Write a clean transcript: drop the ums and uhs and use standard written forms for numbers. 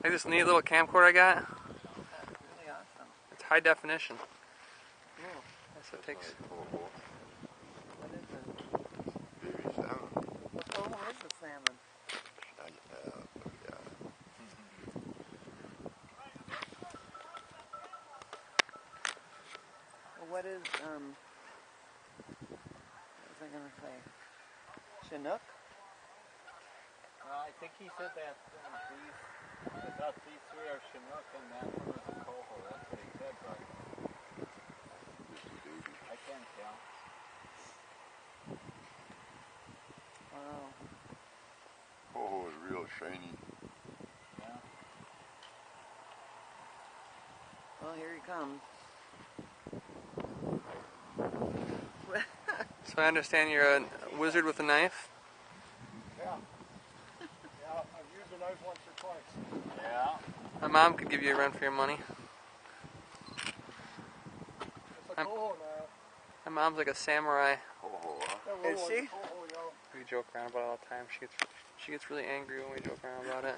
Like this neat little camcorder I got. That's really awesome. It's high definition. Cool. So it takes. What is it? Baby salmon. What coho is the salmon? Well, what is, what was I going to say? Chinook? I think he said that these three are Chinook and that one is a coho. That's what he said, but I can't tell. Wow. Coho is real shiny. Yeah. Well, here he comes. So I understand you're a wizard with a knife? Yeah. Yeah, I've used a knife once or twice. Yeah. My mom could give you a run for your money. It's a coho now. My mom's like a samurai. Coho, huh? That Is little she? one's a coho, yeah. We joke around about it all the time. She gets really angry when we joke around about it.